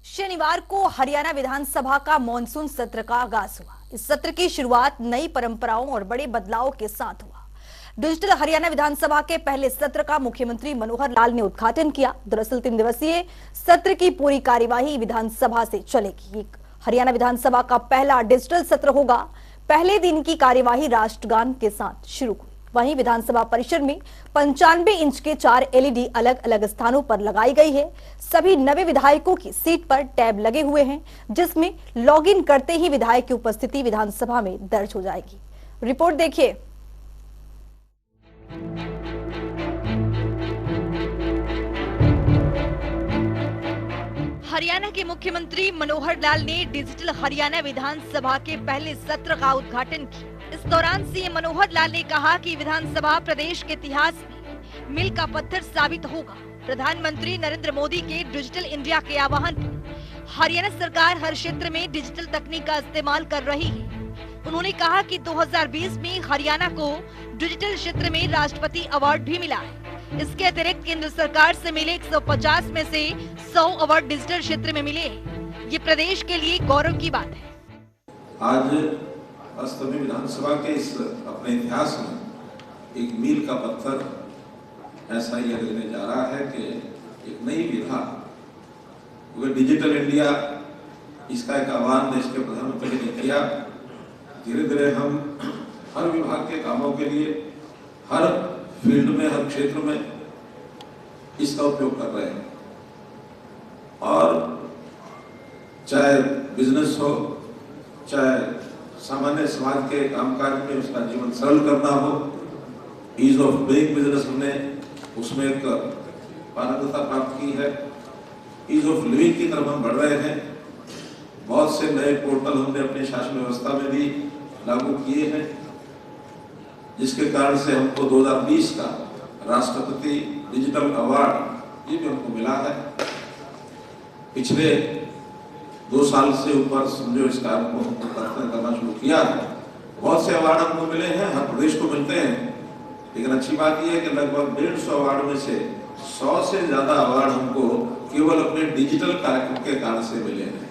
शनिवार को हरियाणा विधानसभा का मॉनसून सत्र का आगाज हुआ। इस सत्र की शुरुआत नई परंपराओं और बड़े बदलाव के साथ हुआ। डिजिटल हरियाणा विधानसभा के पहले सत्र का मुख्यमंत्री मनोहर लाल ने उद्घाटन किया। दरअसल 3 दिवसीय सत्र की पूरी कार्यवाही विधानसभा से चलेगी। हरियाणा विधानसभा का पहला डिजिटल सत्र होगा। पहले दिन की कार्यवाही राष्ट्रगान के साथ शुरू हुई। वहीं विधानसभा परिसर में 95 इंच के 4 एलईडी अलग अलग स्थानों पर लगाई गई है। सभी नवे विधायकों की सीट पर टैब लगे हुए हैं, जिसमें लॉगिन करते ही विधायक की उपस्थिति विधानसभा में दर्ज हो जाएगी। रिपोर्ट देखिए। हरियाणा के मुख्यमंत्री मनोहर लाल ने डिजिटल हरियाणा विधानसभा के पहले सत्र का उद्घाटन किया। इस दौरान सीएम मनोहर लाल ने कहा कि विधानसभा प्रदेश के इतिहास में मील का पत्थर साबित होगा। प्रधानमंत्री नरेंद्र मोदी के डिजिटल इंडिया के आह्वान पर हरियाणा सरकार हर क्षेत्र में डिजिटल तकनीक का इस्तेमाल कर रही है। उन्होंने कहा कि 2020 में हरियाणा को डिजिटल क्षेत्र में राष्ट्रपति अवार्ड भी मिला है। इसके अतिरिक्त केंद्र सरकार से मिले 150 में से 100 अवार्ड डिजिटल क्षेत्र में मिले। ये प्रदेश के लिए गौरव की बात है। आज वास्तव में विधानसभा के इस अपने इतिहास में एक मील का पत्थर ऐसा यह लगने जा रहा है कि एक नई विधा, क्योंकि डिजिटल इंडिया इसका एक आह्वान देश के प्रधानमंत्री ने किया। धीरे धीरे हम हर विभाग के कामों के लिए हर फील्ड में, हर क्षेत्र में इसका उपयोग कर रहे हैं। और चाहे बिजनेस हो, चाहे सामान्य समाज के कामकाज में उसका जीवन सरल करना हो, ईज ऑफ डूइंग बिजनेस हमने उसमें एक पारंगतता प्राप्त की है। ईज ऑफ लिविंग की तरफ हम बढ़ रहे हैं। बहुत से नए पोर्टल हमने अपनी शासन व्यवस्था में भी लागू किए हैं, जिसके कारण से हमको 2020 का राष्ट्रपति डिजिटल अवार्ड ये भी हमको मिला है। पिछले 2 साल से ऊपर समझो इस कार्य को हमको करना शुरू किया है। बहुत से अवार्ड हमको मिले हैं, हर प्रदेश को मिलते हैं, लेकिन अच्छी बात यह है कि लगभग 150 अवार्ड में से 100 से ज्यादा अवार्ड हमको केवल अपने डिजिटल कार्यक्रम के कारण से मिले हैं।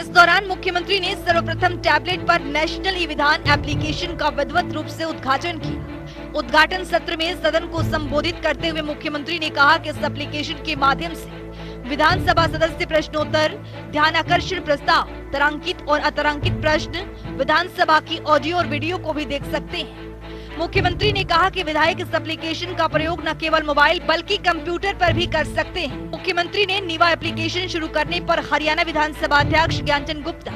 इस दौरान मुख्यमंत्री ने सर्वप्रथम टैबलेट पर नेशनल ई विधान एप्लीकेशन का विधिवत रूप से उद्घाटन किया। उद्घाटन सत्र में सदन को संबोधित करते हुए मुख्यमंत्री ने कहा कि इस एप्लीकेशन के माध्यम से विधानसभा सदस्य प्रश्नोत्तर, ध्यानाकर्षण प्रस्ताव, तारांकित और अतारांकित प्रश्न, विधानसभा की ऑडियो और वीडियो को भी देख सकते हैं। मुख्यमंत्री ने कहा कि विधायक इस एप्लीकेशन का प्रयोग न केवल मोबाइल बल्कि कंप्यूटर पर भी कर सकते हैं। मुख्यमंत्री ने नीवा एप्लीकेशन शुरू करने पर हरियाणा विधानसभा अध्यक्ष ज्ञानचंद गुप्ता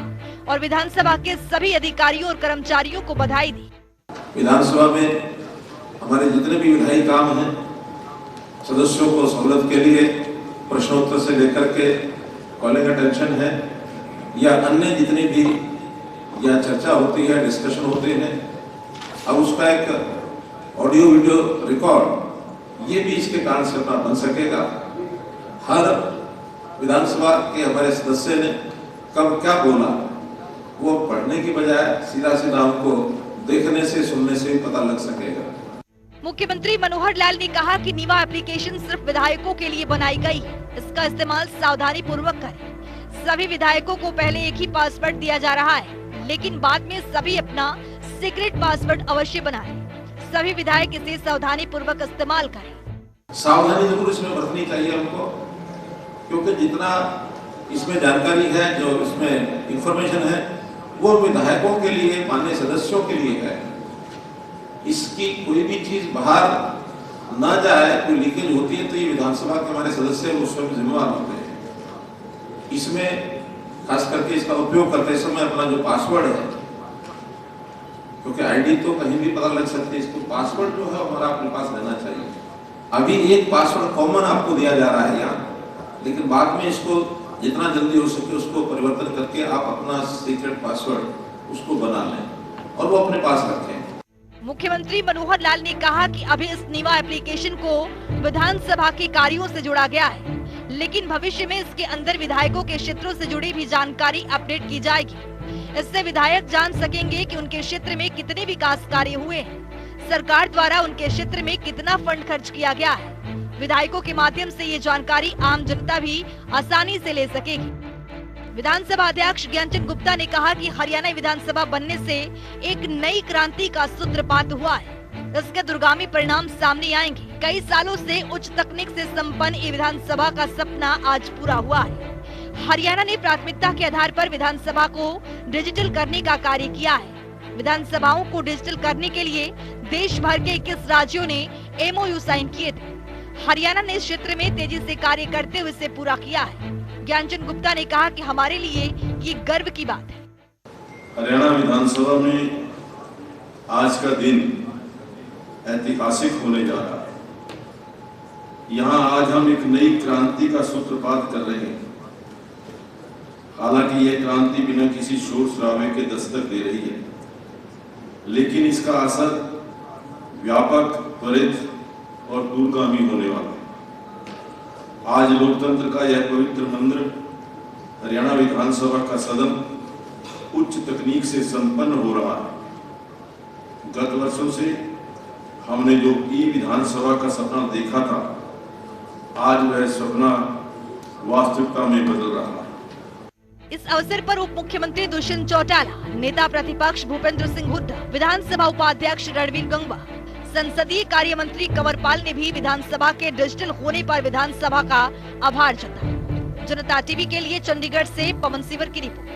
और विधानसभा के सभी अधिकारियों और कर्मचारियों को बधाई दी। विधानसभा में हमारे जितने भी विधायी काम हैं, सदस्यों को सहूलत के लिए प्रश्नोत्तर से लेकर के कॉलिंग अटेंशन है या अन्य जितनी भी या चर्चा होती है, डिस्कशन होते हैं, अब उसका एक ऑडियो वीडियो रिकॉर्ड ये भी इसके कारण से अपना बन सकेगा। हर विधानसभा के हमारे सदस्य ने कब क्या बोला वो पढ़ने की बजाय सीधा सीधा हमको देखने से, सुनने से भी पता लग सकेगा। मुख्यमंत्री मनोहर लाल ने कहा कि नीवा एप्लीकेशन सिर्फ विधायकों के लिए बनाई गई है। इसका इस्तेमाल सावधानी पूर्वक करें। सभी विधायकों को पहले एक ही पासवर्ड दिया जा रहा है, लेकिन बाद में सभी अपना सीक्रेट पासवर्ड अवश्य बनाएं। सभी विधायक इसे सावधानी पूर्वक इस्तेमाल करें। सावधानी जरूर इसमें बरतनी चाहिए हमको, क्योंकि जितना इसमें जानकारी है, जो इसमें इंफॉर्मेशन है, वो विधायकों के लिए, माननीय सदस्यों के लिए है। इसकी कोई भी चीज बाहर ना जाए, कोई लीकेज होती है तो ये विधानसभा के हमारे सदस्य उस समय जिम्मेवार होते हैं। इसमें खास करके इसका उपयोग करते समय अपना जो पासवर्ड है, क्योंकि आईडी तो कहीं भी पता लग सकती है, इसको पासवर्ड जो है हमारा अपने पास रहना चाहिए। अभी एक पासवर्ड कॉमन आपको दिया जा रहा है यहाँ, लेकिन बाद में इसको जितना जल्दी हो सके उसको परिवर्तन करके आप अपना सीक्रेट पासवर्ड उसको बना लें और वो अपने पास रखें। मुख्यमंत्री मनोहर लाल ने कहा कि अभी इस नीवा एप्लीकेशन को विधानसभा के कार्यों से जोड़ा गया है, लेकिन भविष्य में इसके अंदर विधायकों के क्षेत्रों से जुड़ी भी जानकारी अपडेट की जाएगी। इससे विधायक जान सकेंगे कि उनके क्षेत्र में कितने विकास कार्य हुए हैं, सरकार द्वारा उनके क्षेत्र में कितना फंड खर्च किया गया है, विधायकों के माध्यम से ये जानकारी आम जनता भी आसानी से ले सकेगी। विधानसभा अध्यक्ष ज्ञानचंद गुप्ता ने कहा कि हरियाणा विधानसभा बनने से एक नई क्रांति का सूत्रपात हुआ है। इसके दूरगामी परिणाम सामने आएंगे। कई सालों से उच्च तकनीक से संपन्न ये विधानसभा का सपना आज पूरा हुआ है। हरियाणा ने प्राथमिकता के आधार पर विधानसभा को डिजिटल करने का कार्य किया है। विधानसभाओं को डिजिटल करने के लिए देश भर के 21 राज्यों ने MOU साइन किए थे। हरियाणा ने इस क्षेत्र में तेजी से कार्य करते हुए इसे पूरा किया है। ज्ञानचंद गुप्ता ने कहा कि हमारे लिए ये गर्व की बात है। हरियाणा विधानसभा में आज का दिन ऐतिहासिक होने जा रहा है। यहाँ आज हम एक नई क्रांति का सूत्रपात कर रहे हैं। हालांकि यह क्रांति बिना किसी शोर शराबे के दस्तक दे रही है, लेकिन इसका असर व्यापक, त्वरित और दूरगामी होने वाला है। आज लोकतंत्र का यह पवित्र मंदिर हरियाणा विधानसभा का सदन उच्च तकनीक से संपन्न हो रहा है। गत वर्षों से हमने जो विधानसभा का सपना देखा था, आज वह सपना वास्तविकता में बदल रहा है। इस अवसर पर उप मुख्यमंत्री दुष्यंत चौटाला, नेता प्रतिपक्ष भूपेंद्र सिंह हुड्डा, विधानसभा उपाध्यक्ष रणवीर गंगवा, संसदीय कार्य मंत्री कंवरपाल ने भी विधानसभा के डिजिटल होने पर विधानसभा का आभार जताया। जनता टीवी के लिए चंडीगढ़ से पवन सिवर की रिपोर्ट।